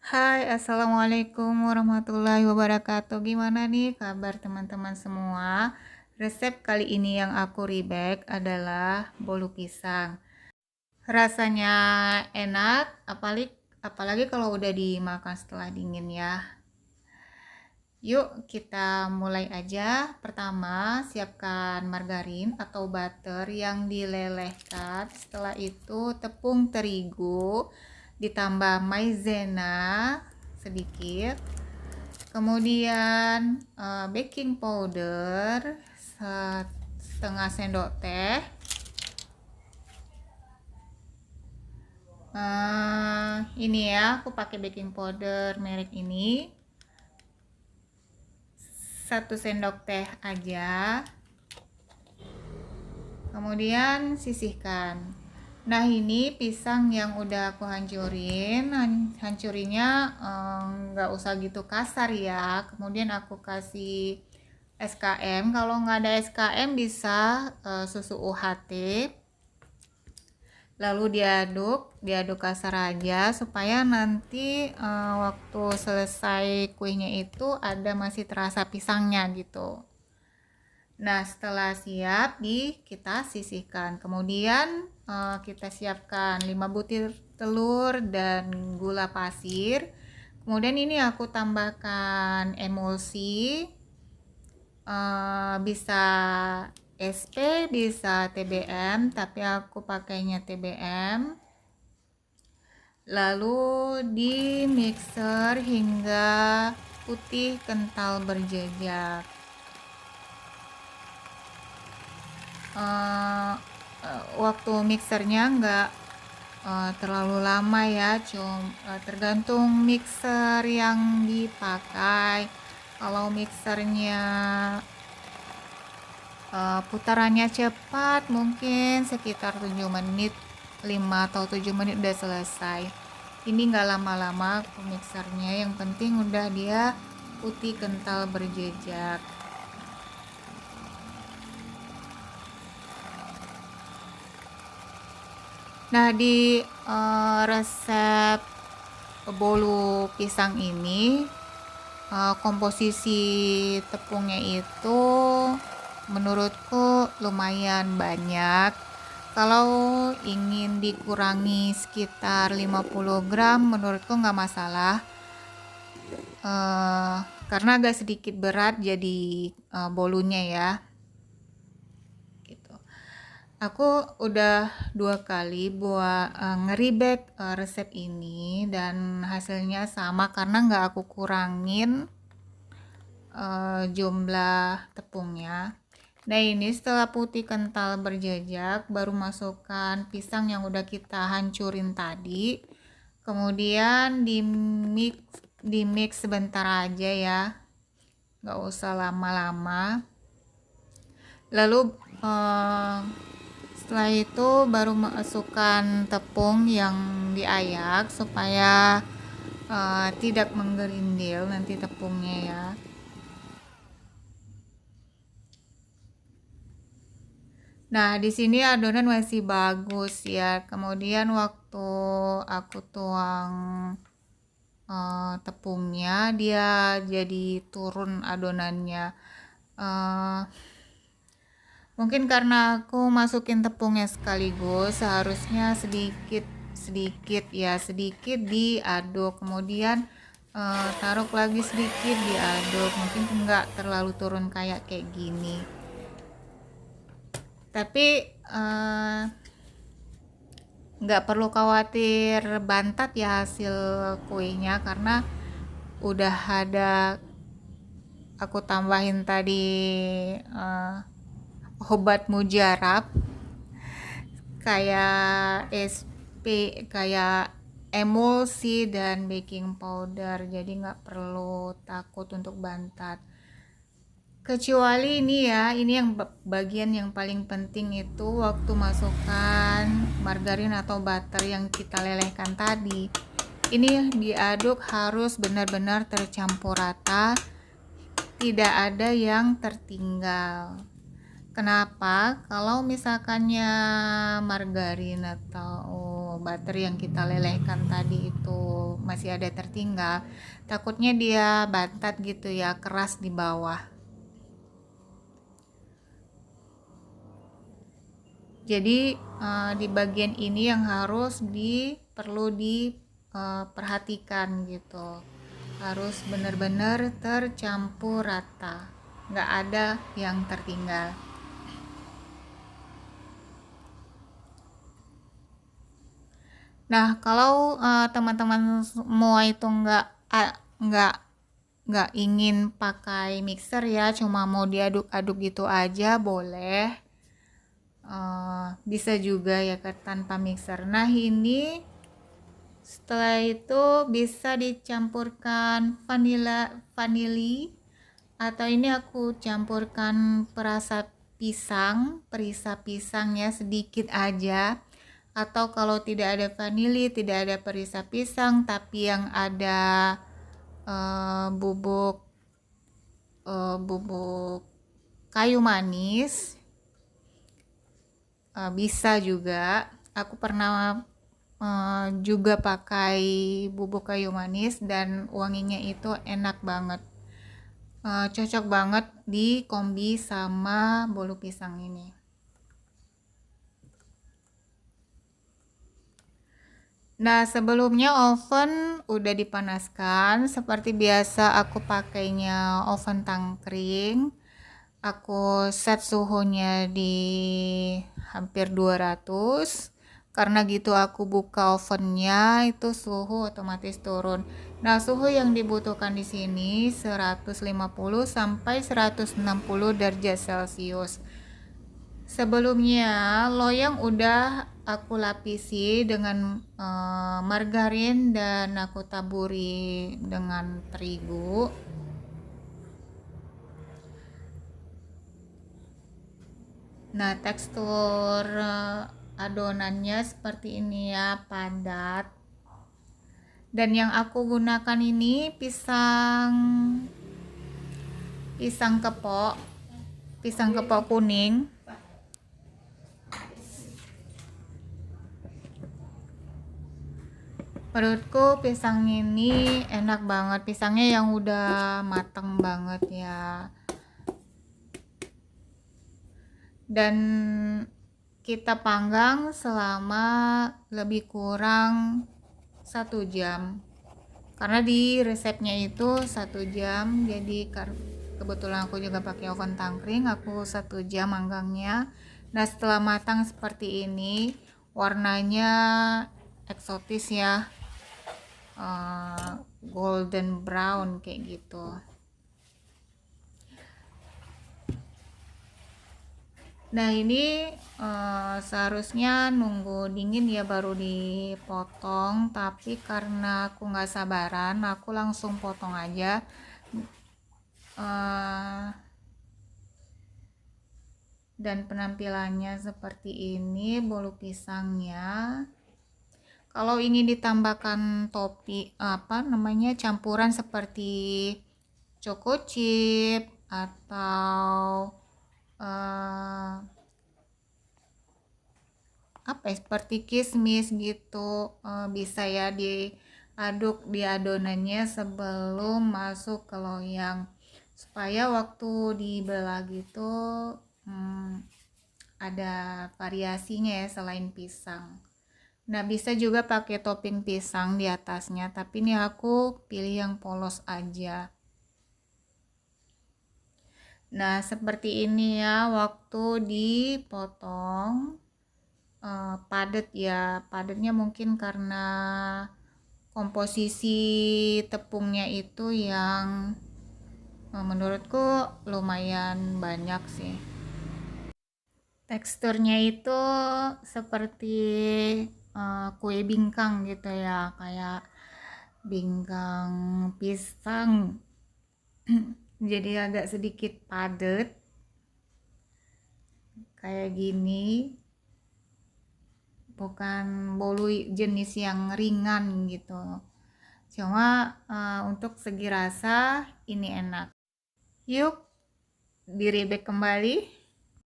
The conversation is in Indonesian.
Hai, assalamualaikum warahmatullahi wabarakatuh. Gimana nih kabar teman-teman semua? Resep kali ini yang aku rebake adalah bolu pisang. Rasanya enak, apalagi kalau udah dimakan setelah dingin ya. Yuk kita mulai aja. Pertama, siapkan margarin atau butter yang dilelehkan. Setelah itu tepung terigu ditambah maizena sedikit. Kemudian baking powder setengah sendok teh. Ini ya, aku pakai baking powder merek ini. 1 sendok teh aja. Kemudian sisihkan. Nah, ini pisang yang udah aku hancurin. Hancurinya nggak usah gitu kasar ya. Kemudian aku kasih SKM. Kalau nggak ada SKM bisa susu UHT. Lalu diaduk kasar aja supaya nanti waktu selesai kuenya itu ada masih terasa pisangnya gitu. Nah, setelah siap kita sisihkan. Kemudian kita siapkan 5 butir telur dan gula pasir. Kemudian ini aku tambahkan emulsi, bisa SP, bisa TBM, tapi aku pakainya TBM. Lalu di mixer hingga putih kental berjejak. Waktu mixernya nggak terlalu lama ya, tergantung mixer yang dipakai. Kalau mixernya putarannya cepat, mungkin sekitar 7 menit, 5 atau 7 menit udah selesai. Ini nggak lama-lama mixernya, yang penting udah dia putih kental berjejak. Nah, di resep bolu pisang ini komposisi tepungnya itu menurutku lumayan banyak. Kalau ingin dikurangi sekitar 50 gram menurutku nggak masalah, karena agak sedikit berat jadi bolunya ya. Aku udah 2 kali buat nge-rebake resep ini dan hasilnya sama karena nggak aku kurangin jumlah tepungnya. Nah, ini setelah putih kental berjejak baru masukkan pisang yang udah kita hancurin tadi. Kemudian di mix sebentar aja ya, nggak usah lama-lama. Lalu setelah itu baru masukkan tepung yang diayak supaya tidak menggerindil nanti tepungnya ya. Nah, di sini adonan masih bagus ya. Kemudian waktu aku tuang tepungnya, dia jadi turun adonannya. Mungkin karena aku masukin tepungnya sekaligus, seharusnya sedikit diaduk, kemudian taruh lagi sedikit diaduk, mungkin enggak terlalu turun kayak gini. Tapi nggak perlu khawatir bantat ya hasil kuenya, karena udah ada aku tambahin tadi obat mujarab kayak kayak emulsi dan baking powder, jadi nggak perlu takut untuk bantat. Kecuali ini ya, ini yang bagian yang paling penting itu waktu masukkan margarin atau butter yang kita lelehkan tadi. Ini diaduk harus benar-benar tercampur rata, tidak ada yang tertinggal. Kenapa? Kalau misalkannya margarin atau butter yang kita lelehkan tadi itu masih ada tertinggal, takutnya dia bantat gitu ya, keras di bawah. Jadi di bagian ini yang harus perlu diperhatikan gitu, harus benar-benar tercampur rata, nggak ada yang tertinggal. Nah, kalau teman-teman semua itu nggak ingin pakai mixer ya, cuma mau diaduk-aduk gitu aja boleh. Bisa juga ya tanpa mixer. Nah, ini setelah itu bisa dicampurkan vanili atau ini aku campurkan perisa pisang ya, sedikit aja. Atau kalau tidak ada vanili, tidak ada perisa pisang, tapi yang ada bubuk kayu manis, bisa juga. Aku pernah juga pakai bubuk kayu manis dan wanginya itu enak banget, cocok banget di kombi sama bolu pisang ini. Nah, sebelumnya oven udah dipanaskan. Seperti biasa aku pakainya oven tangkring. Aku set suhunya di hampir 200. Karena gitu aku buka ovennya, itu suhu otomatis turun. Nah, suhu yang dibutuhkan di sini 150 sampai 160 derajat Celcius. Sebelumnya loyang udah aku lapisi dengan margarin dan aku taburi dengan terigu. Nah, tekstur adonannya seperti ini ya, padat. Dan yang aku gunakan ini pisang kepok kuning. Menurutku pisang ini enak banget, pisangnya yang udah mateng banget ya. Dan kita panggang selama lebih kurang 1 jam. Karena di resepnya itu 1 jam, jadi kebetulan aku juga pakai oven tangkring, aku 1 jam manggangnya. Nah, setelah matang seperti ini, warnanya eksotis ya, golden brown kayak gitu. Nah, ini seharusnya nunggu dingin ya baru dipotong, tapi karena aku nggak sabaran, aku langsung potong aja. Dan penampilannya seperti ini bolu pisangnya. Kalau ingin ditambahkan campuran seperti choco chip atau seperti kismis gitu, bisa ya diaduk di adonannya sebelum masuk ke loyang, supaya waktu dibelah gitu ada variasinya ya selain pisang. Nah, bisa juga pakai topping pisang di atasnya, tapi ini aku pilih yang polos aja. Nah, seperti ini ya waktu dipotong, padat ya. Padatnya mungkin karena komposisi tepungnya itu yang menurutku lumayan banyak sih. Teksturnya itu seperti kue bingkang gitu ya, kayak bingkang pisang. Jadi agak sedikit padat kayak gini, bukan bolu jenis yang ringan gitu. Cuma untuk segi rasa ini enak. Yuk direbek kembali.